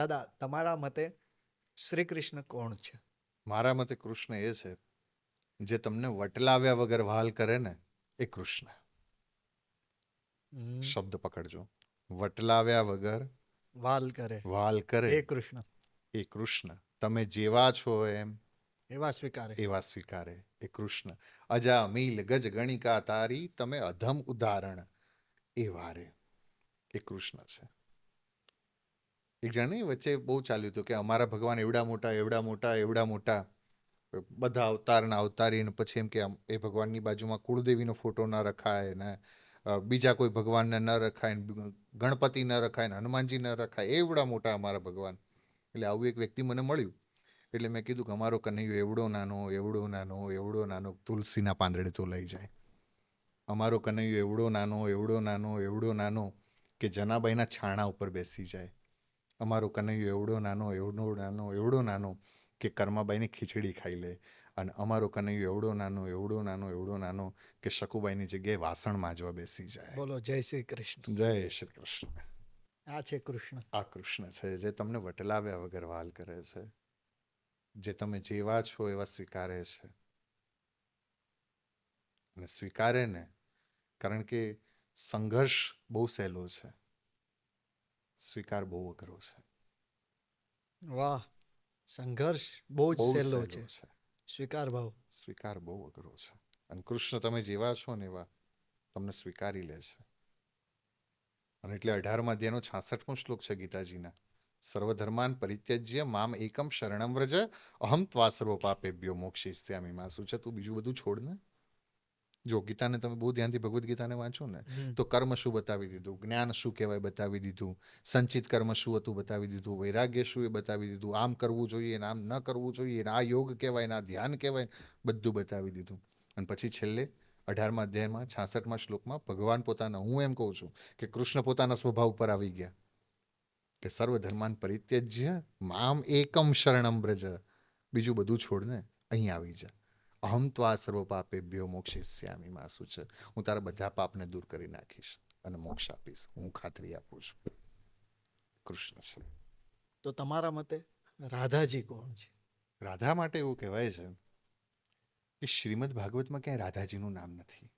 દાદા, તમારા મતે શ્રી કૃષ્ણ કોણ છે? મારા મતે કૃષ્ણ એ છે જે તમને વટલાવ્યા વગર વહાલ કરે ને એ કૃષ્ણ. શબ્દ પકડજો. વટલાવ્યા વગર વાલ કરે વહાલ કરે એ કૃષ્ણ, એ કૃષ્ણ. તમે જેવા છો એવા સ્વીકારે. એવા સ્વીકારે એ કૃષ્ણ. અજા મીલ ગજ ગણિકા તારી તમે અધમ ઉદાહરણ એ વારે એ કૃષ્ણ છે. એક જણ નહીં વચ્ચે બહુ ચાલ્યું હતું કે અમારા ભગવાન એવડા મોટા એવડા મોટા એવડા મોટા, બધા અવતારના અવતારીને પછી એમ કે એ ભગવાનની બાજુમાં કુળદેવીનો ફોટો ન રખાય ને બીજા કોઈ ભગવાનને ન રખાય ને ગણપતિ ન રખાય ને હનુમાનજી ન રખાય, એવડા મોટા અમારા ભગવાન. એટલે આવું એક વ્યક્તિ મને મળ્યું. એટલે મેં કીધું કે અમારો કનૈયો એવડો નાનો એવડો નાનો એવડો નાનો તુલસીના પાંદડે તો લઈ જાય. અમારો કનૈયો એવડો નાનો એવડો નાનો એવડો નાનો કે જનાબાઈના છાણા ઉપર બેસી જાય. અમારો કનૈયો એવડો નાનો એવડો નાનો એવડો નાનો કે કર્માબાઈની ખીચડી ખાઈ લે. અને અમારો કનૈયો એવડો નાનો એવડો નાનો એવડો નાનો કે શકુબાઈની જગ્યાએ વાસણ માંજવા બેસી જાય. બોલો જય શ્રી કૃષ્ણ. જય શ્રી કૃષ્ણ. આ છે કૃષ્ણ. આ કૃષ્ણ છે જે તમને વટલાવ્યા વગર વહાલ કરે છે, જે તમે જેવા છો એવા સ્વીકારે છે. અને સ્વીકારે ને કારણ કે સંઘર્ષ બહુ સહેલો છે, સ્વીકાર બહુ અઘરો છે. વાહ, સંઘર્ષ બહુ જ સહેલો છે, સ્વીકાર ભાવ સ્વીકાર બહુ અઘરો છે. અને કૃષ્ણ તમે જેવા છો ને એવા તમને સ્વીકારી લે છે. અને એટલે 18મા અધ્યાયનો 66મો શ્લોક છે ગીતાજીના. સર્વધર્માન પરિત્યજ્ય મામ એકમ શરણમ વ્રજ અહમ ત્વા સર્વ પાપેભ્યો મોક્ષયિષ્યામિ મા શું છે તું બીજું બધું છોડ ને. જો ગીતાને તમે બહુ ધ્યાનથી ભગવદ્ ગીતાને વાંચો ને તો કર્મ શું બતાવી દીધું, જ્ઞાન શું કહેવાય બતાવી દીધું, સંચિત કર્મ શું હતું બતાવી દીધું, વૈરાગ્ય શું એ બતાવી દીધું, આમ કરવું જોઈએ ને આમ ન કરવું જોઈએ, આ યોગ કહેવાય ને આ ધ્યાન કહેવાય, બધું બતાવી દીધું. અને પછી છેલ્લે 18મા અધ્યાયમાં 66મા શ્લોકમાં ભગવાન પોતાના, હું એમ કહું છું કે કૃષ્ણ પોતાના સ્વભાવ ઉપર આવી ગયા કે સર્વધર્માન પરિત્યજ્ય મામ એકમ શરણમ વ્રજ, બીજું બધું છોડ ને અહીં આવી જા. અહમ ત્વા સર્વ પાપેભ્યો મોક્ષયિષ્યામિ મા શું છે હું તારા બધા પાપને દૂર કરી નાખીશ અને મોક્ષ આપીશ, હું ખાતરી આપું છું. કૃષ્ણ છે. તો તમારા મતે રાધાજી કોણ છે? રાધા માટે એવું કહેવાય છે કે શ્રીમદ ભાગવતમાં ક્યાંય રાધાજીનું નામ નથી.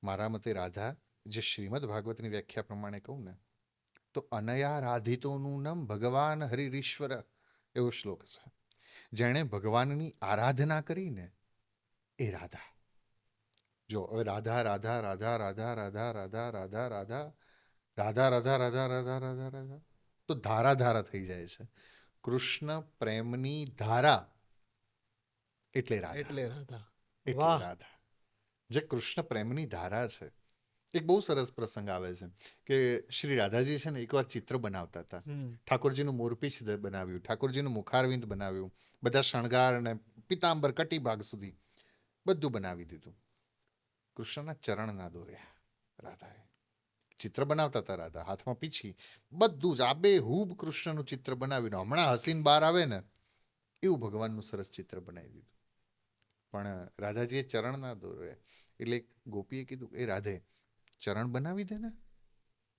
મારા મતે રાધા, જે શ્રીમદ ભાગવતની વ્યાખ્યા પ્રમાણે કહું ને તો અનયા રાધિતોનું નામ ભગવાન હરિરીશ્વર, એવો શ્લોક છે. જેણે ભગવાનની આરાધના કરીને એ રાધા. જો હવે રાધા રાધા રાધા રાધા રાધા રાધા રાધા રાધા રાધા રાધા રાધા રાધા રાધા રાધા તો ધારા ધારા થઈ જાય છે. કૃષ્ણ પ્રેમની ધારા એટલે રાધા. એટલે રાધા જે કૃષ્ણ પ્રેમની ધારા છે. એક બહુ સરસ પ્રસંગ આવે છે કે શ્રી રાધાજી છે ને એકવાર ચિત્ર બનાવતા હતા. ઠાકોરજીનું મોરપીછ બનાવ્યું, ઠાકોરજીનું મુખારવિંદ બનાવ્યું, બધા શણગાર અને પિતાંબર કટીભાગ સુધી બધું બનાવી દીધું. કૃષ્ણના ચરણ ના દોર્યા રાધાએ. ચિત્ર બનાવતા હતા રાધા, હાથમાં પીછી, બધું જ આબેહૂબ કૃષ્ણનું ચિત્ર બનાવ્યું. હમણાં હસીન બહાર આવે ને એવું ભગવાનનું સરસ ચિત્ર બનાવી દીધું. પણ રાધાજીએ ચરણ ના દોર્યા. એટલે ગોપીએ કીધું એ રાધે ચરણ બનાવી દે ને.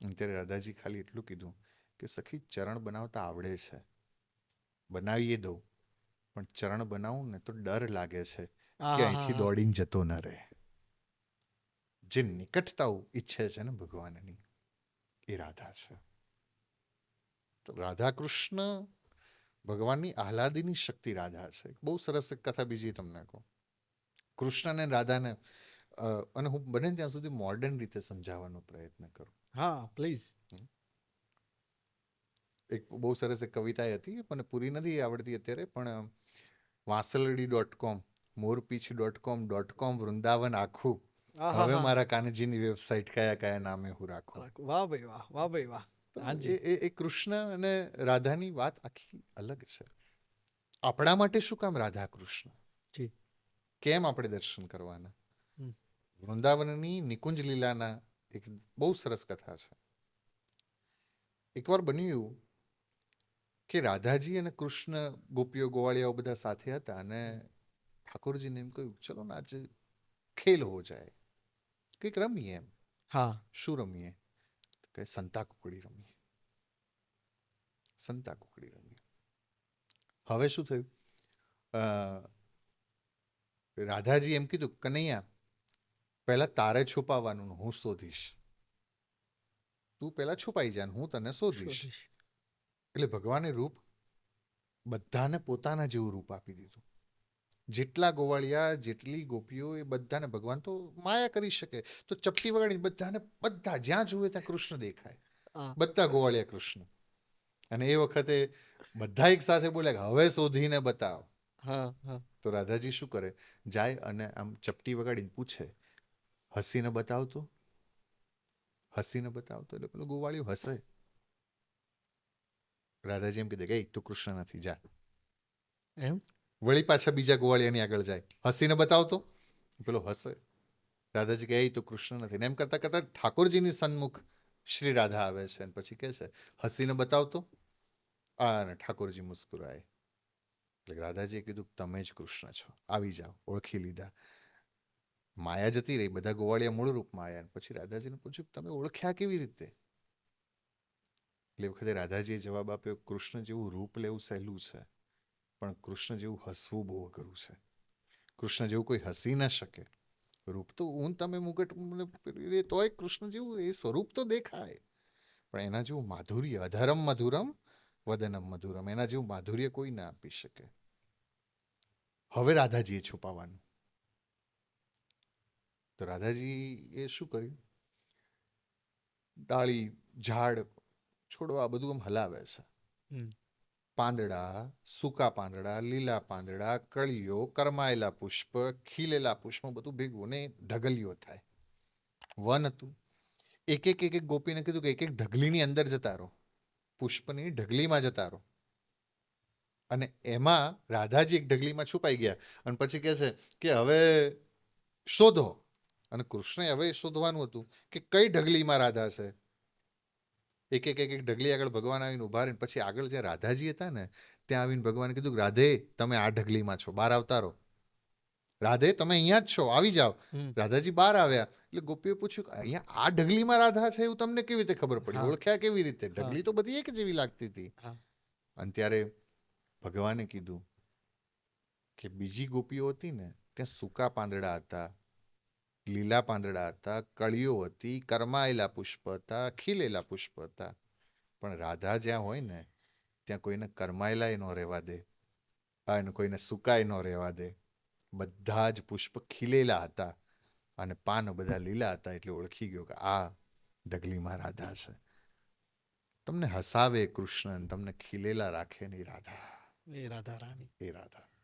ત્યારે રાધાજી ખાલી એટલું કીધું કે સખી ચરણ બનાવતા આવડે છે, બનાવીએ દઉં, પણ ચરણ બનાવું ને તો ડર લાગે છે કે અહીંથી દોડીને જતો ન રહે. જે નિકટતા ઈચ્છે છે ને ભગવાનની એ રાધા છે. તો રાધા કૃષ્ણ ભગવાનની આહલાદીની શક્તિ રાધા છે. બહુ સરસ કથા બીજી તમને કહું. કૃષ્ણ અને રાધાને અને હું બને ત્યાં સુધી મોડર્ન રીતે સમજાવવાનો પ્રયત્ન કરું. હા પ્લીઝ. એક બહુ સરસ એક કવિતા હતી, મને પૂરી નથી આવડતી અત્યારે, પણ વાસલડી.com, મોરપીછ.com, વૃંદાવન આખું હવે મારા કાનજીની વેબસાઇટ કયા કયા નામે હું રાખું. વાહ ભાઈ વાહ, વાહ ભાઈ વાહ. એ કૃષ્ણ અને રાધાની વાત આખી અલગ છે. આપણા માટે શું કામ રાધા કૃષ્ણ, કેમ આપણે દર્શન કરવાના? વૃંદાવનની નિકુંજ લીલાના એક બહુ સરસ કથા છે. એકવાર બન્યું કે રાધાજી અને કૃષ્ણ, ગોપીઓ ગોવાળિયાઓ બધા સાથે હતા અને ઠાકોરજીને એમ કહ્યું ચલો ને આજે ખેલ હો જાય, કંઈક રમીએ. એમ. શું રમીએ? કે સંતા કુકડી રમીએ. સંતા કુકડી રમી. હવે શું થયું? અ, રાધાજી એમ કીધું, કનૈયા પહેલા તારે છુપાવવાનું, હું શોધીશ. તું પહેલા છુપાઈ જા, હું તને શોધીશ. શોધીશ. એટલે ભગવાને રૂપ બધાને પોતાના જેવું રૂપ આપી દીધું. જેટલા ગોવાળિયા, જેટલી ગોપીઓ, એ બધાને ભગવાન તો માયા કરી શકે, તો ચપટી વગાડી બધાને, બધા જ્યાં જુએ ત્યાં કૃષ્ણ દેખાય. હા. બધા ગોવાળિયા કૃષ્ણ. અને એ વખતે બધા એક સાથે બોલ્યા કે હવે શોધીને બતાવ. હા હા તો રાધાજી શું કરે? જાય અને આમ ચપટી વગાડીને પૂછે, હસીને બતાવતો, હસીને બતાવતો. એટલે પેલો ગોવાળિયો હસે. રાધાજી એમ કીધે કે તું કૃષ્ણ નથી, જા. એમ વળી પાછા બીજા ગોવાળિયાની આગળ જાય, હસીને બતાવતો, પેલો હસે. રાધાજી કહે તું કૃષ્ણ નથી. ને એમ કરતા કરતા ઠાકોરજીની સન્મુખ શ્રી રાધા આવે છે અને પછી કહે છે હસીને બતાવતો. અને ઠાકોરજી મુસ્કુરાય. એટલે રાધાજીએ કીધું તમે જ કૃષ્ણ છો, આવી જાઓ, ઓળખી લીધા. માયા જતી રહી, બધા ગોવાળિયા મૂળ રૂપમાં આવ્યા. પછી રાધાજીને પૂછ્યું તમે ઓળખ્યા કેવી રીતે? એટલે વખતે રાધાજીએ જવાબ આપ્યો, કૃષ્ણ જેવું રૂપ લેવું સહેલું છે, પણ કૃષ્ણ જેવું હસવું બહુ અઘરું છે. કૃષ્ણ જેવું કોઈ હસી ના શકે. રૂપ તો હું તમે મુગટ તોય કૃષ્ણ જેવું એ સ્વરૂપ તો દેખાય, પણ એના જેવું માધુર્ય, અધરમ મધુરમ વદનમ મધુરમ, એના જેવું માધુર્ય કોઈ ના આપી શકે. હવે રાધાજીએ છુપાવવાનું. તો રાધાજીએ શું કર્યું? ડાળી, ઝાડ, છોડો આ બધું આમ હલાવે છે. હમ. પાંદડા, સૂકા પાંદડા, લીલા પાંદડા, કળીઓ, કરમાયેલા પુષ્પ, ખીલેલા પુષ્પ, બધું ભેગું ને ઢગલીઓ થાય. વન હતું. એક એક ગોપીને કીધું કે એક એક ઢગલીની અંદર જતા રહો, પુષ્પની ઢગલીમાં જતા રહો. અને એમાં રાધાજી એક ઢગલીમાં છુપાઈ ગયા. અને પછી કહે છે કે હવે શોધો. અને કૃષ્ણે હવે શોધવાનું હતું કે કઈ ઢગલીમાં રાધા છે. એક એક ઢગલી આગળ ભગવાન આવીને ઉભા રહીને પછી આગળ જ્યાં રાધાજી હતા ને ત્યાં આવીને ભગવાને કીધું કે રાધે તમે આ ઢગલીમાં છો, બહાર આવતા રહો. રાધે તમે અહીંયા જ છો, આવી જાઓ. રાધાજી બહાર આવ્યા એટલે ગોપીએ પૂછ્યું કે અહીંયા આ ઢગલીમાં રાધા છે એવું તમને કેવી રીતે ખબર પડી? હા. ઓળખ્યા કેવી રીતે? ઢગલી તો બધી એક જેવી લાગતી હતી. હા. અને ત્યારે ભગવાને કીધું કે બીજી ગોપીઓ હતી ને ત્યાં સૂકા પાંદડા હતા, લીલા પાંદડા હતા, કળીઓ હતી, કરમાયેલા પુષ્પ હતા, ખીલેલા પુષ્પ હતા. પણ રાધા જ્યાં હોય ને ત્યાં કોઈને કરમાયેલાય ન રહેવા દે અને કોઈને સુકાય ન રહેવા દે. બધા જ પુષ્પ ખીલેલા હતા અને પાન બધા લીલા હતા. એટલે ઓળખી ગયો કે આ ઢગલીમાં રાધા છે. તમને હસાવે કૃષ્ણ, તમને ખીલેલા રાખે નહીં રાધા, એ રાધા રાણી. એ રાધા.